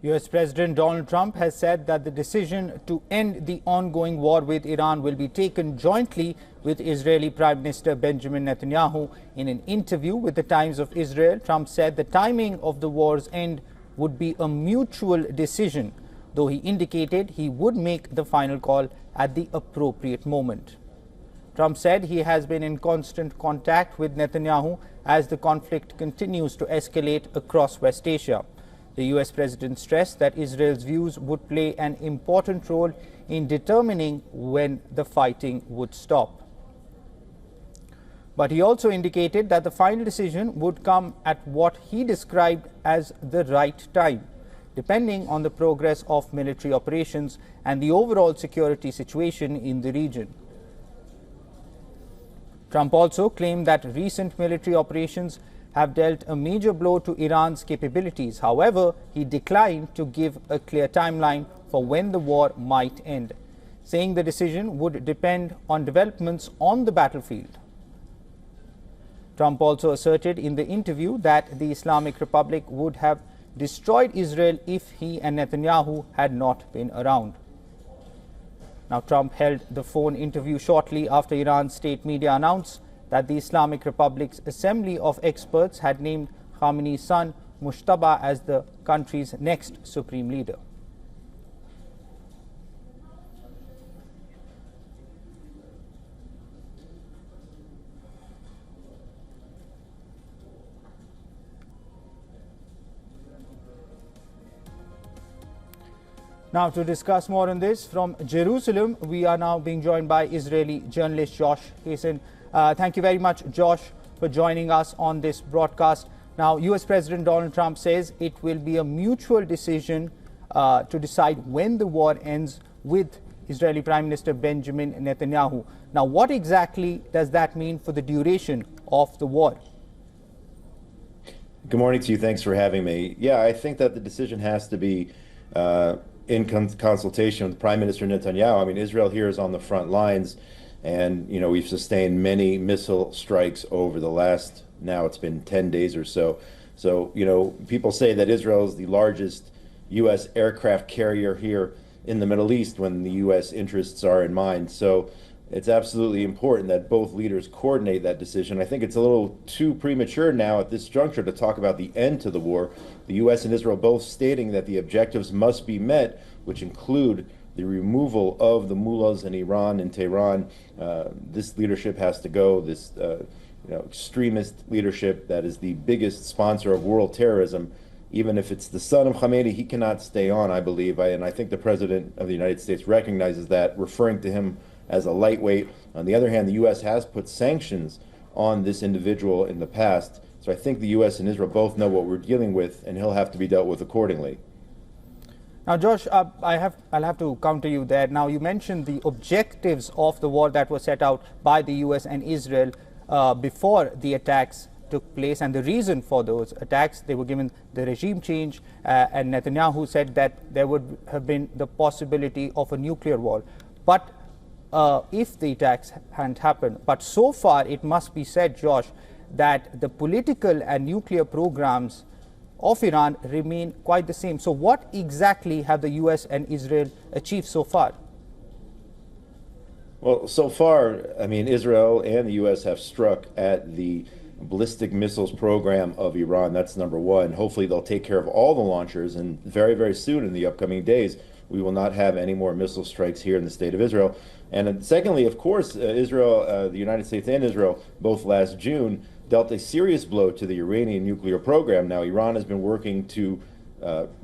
US President Donald Trump has said that the decision to end the ongoing war with Iran will be taken jointly with Israeli Prime Minister Benjamin Netanyahu. In an interview with the Times of Israel, Trump said the timing of the war's end would be a mutual decision, though he indicated he would make the final call at the appropriate moment. Trump said he has been in constant contact with Netanyahu as the conflict continues to escalate across West Asia. The US president stressed that Israel's views would play an important role in determining when the fighting would stop. But he also indicated that the final decision would come at what he described as the right time, depending on the progress of military operations and the overall security situation in the region. Trump also claimed that recent military operations have dealt a major blow to Iran's capabilities. However, he declined to give a clear timeline for when the war might end, saying the decision would depend on developments on the battlefield. Trump also asserted in the interview that the Islamic Republic would have destroyed Israel if he and Netanyahu had not been around. Now, Trump held the phone interview shortly after Iran's state media announced that the Islamic Republic's Assembly of Experts had named Khamenei's son, Mujtaba, as the country's next supreme leader. Now, to discuss more on this, from Jerusalem, we are now being joined by Israeli journalist Josh Hazen. Thank you very much, Josh, for joining us on this broadcast. Now, US President Donald Trump says it will be a mutual decision to decide when the war ends with Israeli Prime Minister Benjamin Netanyahu. Now, what exactly does that mean for the duration of the war? Good morning to you. Thanks for having me. Yeah, I think that the decision has to be in consultation with Prime Minister Netanyahu. I mean, Israel here is on the front lines, and we've sustained many missile strikes over the last, now it's been 10 days or so. So people say that Israel is the largest U.S. aircraft carrier here in the Middle East when the U.S. interests are in mind. So it's absolutely important that both leaders coordinate that decision. I think it's a little too premature now at this juncture to talk about the end to the war. The U.S. and Israel both stating that the objectives must be met, which include the removal of the mullahs in Iran and Tehran. This leadership has to go. This extremist leadership that is the biggest sponsor of world terrorism. Even if it's the son of Khamenei, he cannot stay on, I believe. And I think the President of the United States recognizes that, referring to him as a lightweight. On the other hand, the U.S. has put sanctions on this individual in the past. So I think the U.S. and Israel both know what we're dealing with, and he'll have to be dealt with accordingly. Now, Josh, I'll have to counter you there. Now, you mentioned the objectives of the war that were set out by the U.S. and Israel before the attacks took place, and the reason for those attacks. They were given the regime change, and Netanyahu said that there would have been the possibility of a nuclear war. But if the attacks hadn't happened. But so far, it must be said, Josh, that the political and nuclear programs of Iran remain quite the same. So what exactly have the U.S. and Israel achieved so far? Well, so far, I mean, Israel and the U.S. have struck at the ballistic missiles program of Iran. That's number one. Hopefully, they'll take care of all the launchers, and very, very soon in the upcoming days, we will not have any more missile strikes here in the state of Israel. And secondly, of course, Israel, the United States and Israel, both last June, dealt a serious blow to the Iranian nuclear program. Now, Iran has been working to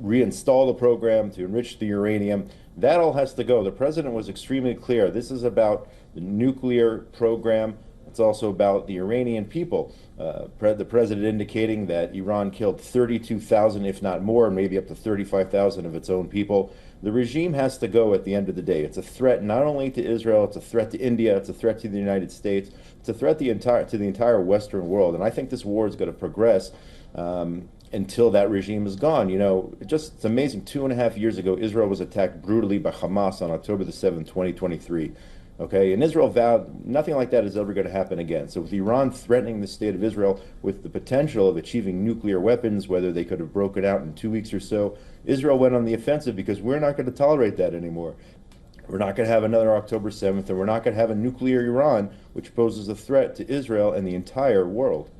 reinstall the program, to enrich the uranium. That all has to go. The president was extremely clear. This is about the nuclear program. It's also about the Iranian people. The president indicating that Iran killed 32,000, if not more, maybe up to 35,000 of its own people. The regime has to go at the end of the day. It's a threat not only to Israel, it's a threat to India, it's a threat to the United States, it's a threat to the entire Western world. And I think this war is going to progress until that regime is gone. It's amazing. 2.5 years ago, Israel was attacked brutally by Hamas on October the 7th, 2023. Okay, and Israel vowed nothing like that is ever going to happen again. So with Iran threatening the state of Israel with the potential of achieving nuclear weapons, whether they could have broken out in 2 weeks or so, Israel went on the offensive because we're not going to tolerate that anymore. We're not going to have another October 7th, and we're not going to have a nuclear Iran, which poses a threat to Israel and the entire world.